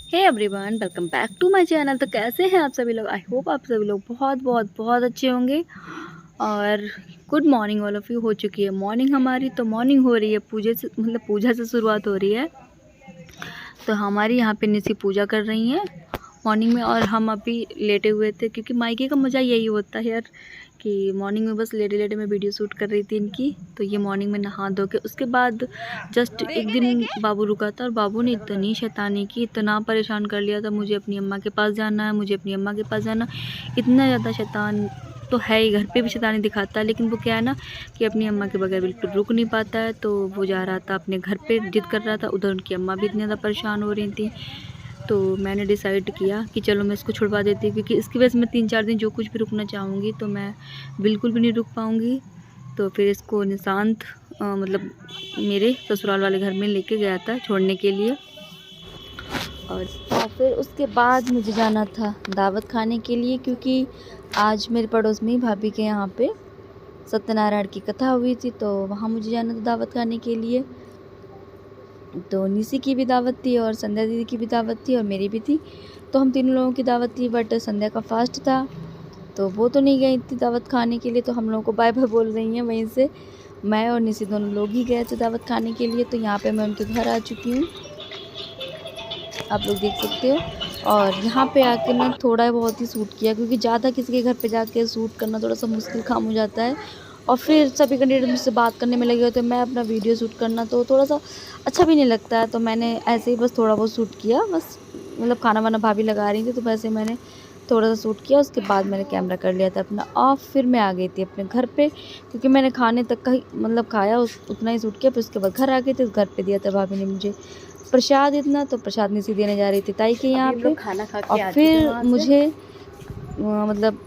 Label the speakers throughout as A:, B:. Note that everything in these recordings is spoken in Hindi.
A: Hey everyone, welcome back to my channel. तो कैसे हैं आप सभी लोग? आई होप आप सभी लोग बहुत बहुत बहुत अच्छे होंगे। और good morning all of you. हो चुकी है मॉर्निंग हमारी, तो मॉर्निंग हो रही है पूजा से, मतलब पूजा से शुरुआत हो रही है। तो हमारी यहाँ पे निसी पूजा कर रही हैं मॉर्निंग में, और हम अभी लेटे हुए थे क्योंकि मायके का मज़ा यही होता है यार कि मॉर्निंग में बस लेटे लेटे मैं वीडियो शूट कर रही थी इनकी। तो ये मॉर्निंग में नहा धो के उसके बाद जस्ट एक दिन बाबू रुका था और बाबू ने इतनी शैतानी की, इतना परेशान कर लिया था। मुझे अपनी अम्मा के पास जाना है, मुझे अपनी अम्मा के पास जाना। इतना ज़्यादा शैतान तो है ही, घर पे भी शैतानी दिखाता है, लेकिन वो क्या है ना कि अपनी अम्मा के बगैर बिल्कुल रुक नहीं पाता है। तो वो जा रहा था अपने घर पे, जिद कर रहा था। उधर उनकी अम्मा भी इतनी ज़्यादा परेशान हो रही थी। तो मैंने डिसाइड किया कि चलो मैं इसको छुड़वा देती हूँ, क्योंकि इसकी वजह से मैं 3-4 दिन जो कुछ भी रुकना चाहूँगी तो मैं बिल्कुल भी नहीं रुक पाऊँगी। तो फिर इसको निशांत मतलब मेरे ससुराल वाले घर में लेके गया था छोड़ने के लिए। और फिर उसके बाद मुझे जाना था दावत खाने के लिए, क्योंकि आज मेरे पड़ोस में ही भाभी के यहाँ पे सत्यनारायण की कथा हुई थी। तो वहाँ मुझे जाना था दावत खाने के लिए। तो निसी की भी दावत थी और संध्या दीदी की भी दावत थी और मेरी भी थी। तो हम तीनों लोगों की दावत थी, बट संध्या का फास्ट था तो वो तो नहीं गई थी दावत खाने के लिए। तो हम लोगों को बाय बाय बोल रही हैं वहीं से। मैं और निसी दोनों लोग ही गए थे दावत खाने के लिए। तो यहाँ पे मैं उनके घर आ चुकी हूँ, आप लोग देख सकते हो। और यहाँ पे आके ना थोड़ा बहुत ही सूट किया, क्योंकि ज़्यादा किसी के घर पे जाके सूट करना थोड़ा सा मुश्किल काम हो जाता है। और फिर सभी कैंडिडेट मुझसे बात करने में लगे होते हैं, मैं अपना वीडियो शूट करना तो थोड़ा सा अच्छा भी नहीं लगता है। तो मैंने ऐसे ही बस थोड़ा बहुत शूट किया, बस मतलब खाना वाना भाभी लगा रही थी तो वैसे मैंने थोड़ा सा शूट किया। उसके बाद मैंने कैमरा कर लिया था अपना ऑफ। फिर मैं आ गई थी अपने घर पे, क्योंकि मैंने खाने तक का ही मतलब खाया, उतना ही शूट किया। फिर उसके बाद घर आ गई थी। घर पे दिया था भाभी ने मुझे प्रसाद इतना, तो प्रसाद निसी देने जा रही थी ताई के यहाँ पे। खाना खा के और फिर मुझे मतलब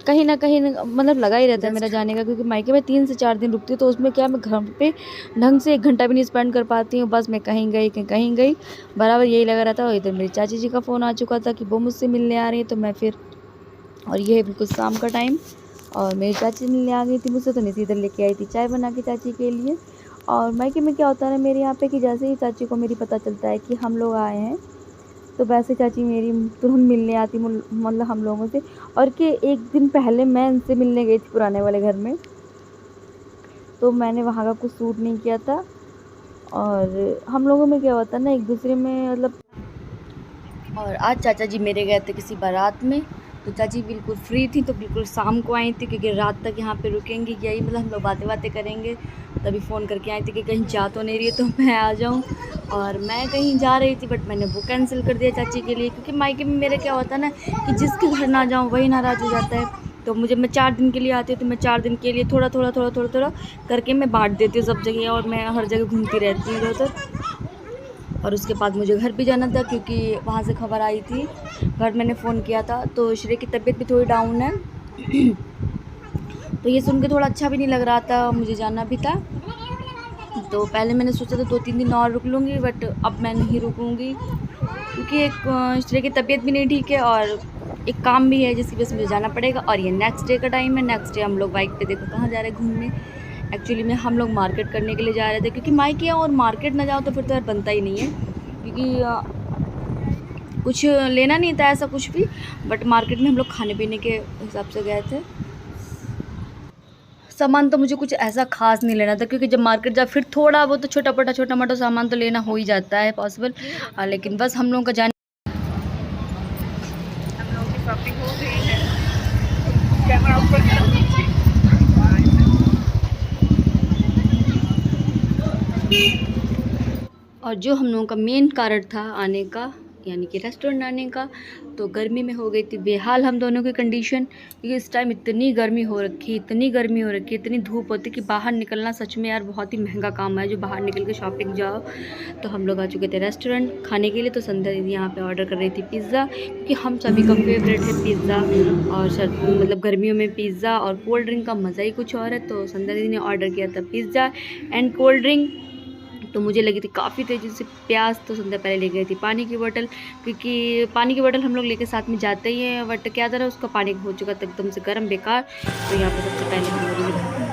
A: कहीं ना कहीं मतलब लगा ही रहता है मेरा जाने का, क्योंकि मायके में 3 से 4 दिन रुकती हूँ। तो उसमें क्या मैं घर पे ढंग से 1 घंटा भी नहीं स्पेंड कर पाती हूँ। बस मैं कहीं गई कहीं गई, बराबर यही लगा रहता है। और इधर मेरी चाची जी का फ़ोन आ चुका था कि वो मुझसे मिलने आ रही है। तो मैं फिर, और ये है बिल्कुल शाम का टाइम, और मेरी चाची मिलने आ गई थी मुझसे। तो निसी इधर लेके आई थी चाय बना के चाची के लिए। और मायके में क्या होता है ना मेरे यहाँ पे कि जैसे ही चाची को मेरी पता चलता है कि हम लोग आए हैं, तो वैसे चाची मेरी तुरंत मिलने आती, मतलब हम लोगों से। और कि एक दिन पहले मैं इनसे मिलने गई थी पुराने वाले घर में, तो मैंने वहाँ का कुछ सूट नहीं किया था। और हम लोगों में क्या होता है ना एक दूसरे में मतलब। और आज चाचा जी मेरे गए थे किसी बारात में, तो चाची बिल्कुल फ्री थी, तो बिल्कुल शाम को आई थी, क्योंकि रात तक यहाँ पे रुकेंगी, यही मतलब हम लोग बातें करेंगे। तभी फ़ोन करके आई थी कि कहीं जा तो नहीं रही है तो मैं आ जाऊँ। और मैं कहीं जा रही थी, बट मैंने वो कैंसिल कर दिया चाची के लिए, क्योंकि मायके में मेरे क्या होता है ना कि जिसके घर ना जाऊँ वही नाराज़ हो जाता है। तो मैं 4 दिन के लिए आती हूँ, तो मैं 4 दिन के लिए थोड़ा करके मैं बाँट देती हूँ सब जगह, और मैं हर जगह घूमती रहती हूँ इधर उधर। और उसके बाद मुझे घर भी जाना था, क्योंकि वहाँ से खबर आई थी, घर मैंने फ़ोन किया था। तो श्रेय की तबीयत भी थोड़ी डाउन है तो ये सुन के थोड़ा अच्छा भी नहीं लग रहा था, मुझे जाना भी था। तो पहले मैंने सोचा था 2-3 दिन और रुक लूँगी, बट अब मैं नहीं रुकूँगी, क्योंकि एक श्रेय की तबीयत भी नहीं ठीक है, और एक काम भी है जिसकी वजह से मुझे जाना पड़ेगा। और ये नेक्स्ट डे का टाइम है। नेक्स्ट डे हम लोग बाइक पे देखो कहाँ जा रहे हैं घूमने। एक्चुअली में हम लोग मार्केट करने के लिए जा रहे थे, क्योंकि मायके और मार्केट ना जाओ तो फिर तो यार बनता ही नहीं है, क्योंकि कुछ लेना नहीं था ऐसा कुछ भी। बट मार्केट में हम लोग खाने पीने के हिसाब से गए थे। सामान तो मुझे कुछ ऐसा खास नहीं लेना था, क्योंकि जब मार्केट जा फिर थोड़ा वो तो छोटा मोटा सामान तो लेना हो ही जाता है पॉसिबल। लेकिन बस हम लोगों का जाने,
B: हम लोगों की शॉपिंग हो गई है। कैमरा ऊपर कर दीजिए।
A: और जो हम लोगों का मेन कारण था आने का, यानी कि रेस्टोरेंट आने का, तो गर्मी में हो गई थी बेहाल हम दोनों की कंडीशन, क्योंकि इस टाइम इतनी गर्मी हो रखी इतनी धूप होती कि बाहर निकलना सच में यार बहुत ही महंगा काम है, जो बाहर निकल के शॉपिंग जाओ। तो हम लोग आ चुके थे रेस्टोरेंट खाने के लिए। तो संध्या दीदी यहाँ पे ऑर्डर कर रही थी पिज़्ज़ा, क्योंकि हम सभी का फेवरेट है पिज़्ज़ा। और मतलब गर्मियों में पिज़्ज़ा और कोल्ड ड्रिंक का मज़ा ही कुछ और है। तो संध्या दीदी ने ऑर्डर किया था पिज़्ज़ा एंड कोल्ड ड्रिंक। तो मुझे लगी थी काफ़ी तेज़ी से प्यास, तो संध्या पहले ले गई थी पानी की बोतल, क्योंकि पानी की बोतल हम लोग लेके साथ में जाते ही हैं। बट क्या था उसका पानी हो चुका था एकदम से गर्म बेकार। तो यहाँ पर सबसे पहले हम लोगों ने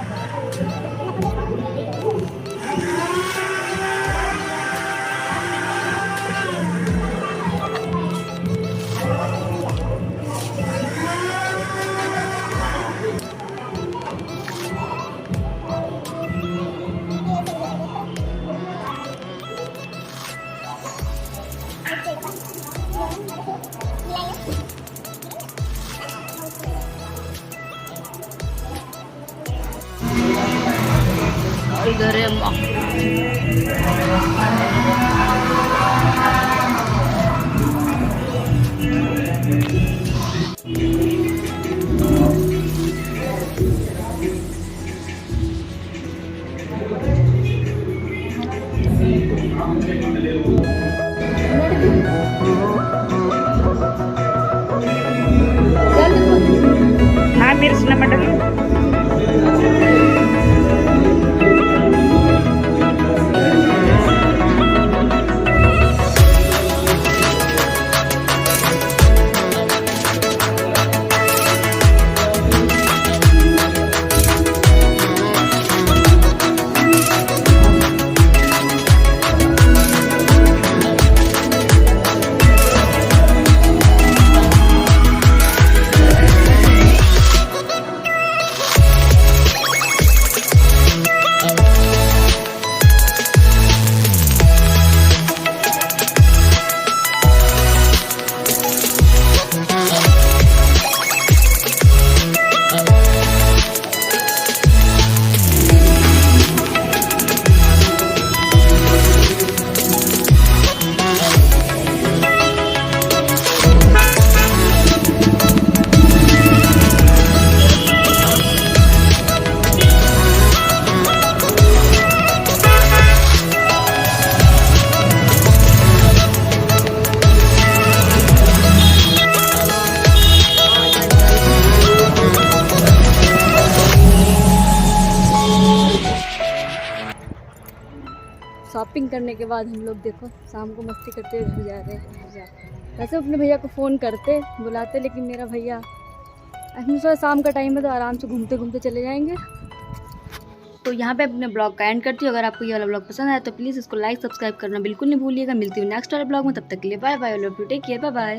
A: इधर है माँ।
B: हाँ मिर्च नमक डालो।
A: शॉपिंग करने के बाद हम लोग देखो शाम को मस्ती करते हुए घर जा रहे हैं। वैसे अपने भैया को फ़ोन करते बुलाते, लेकिन मेरा भैया हम सोचा शाम का टाइम है तो आराम से घूमते घूमते चले जाएंगे। तो यहाँ पे अपने ब्लॉग का एंड करती हूँ। अगर आपको ये वाला ब्लॉग पसंद आया तो प्लीज़ इसको लाइक सब्सक्राइब करना बिल्कुल नहीं भूलिएगा। मिलती हूँ नेक्स्ट वाले ब्लॉग में, तब तक के लिए bye bye, love you, take care, bye bye.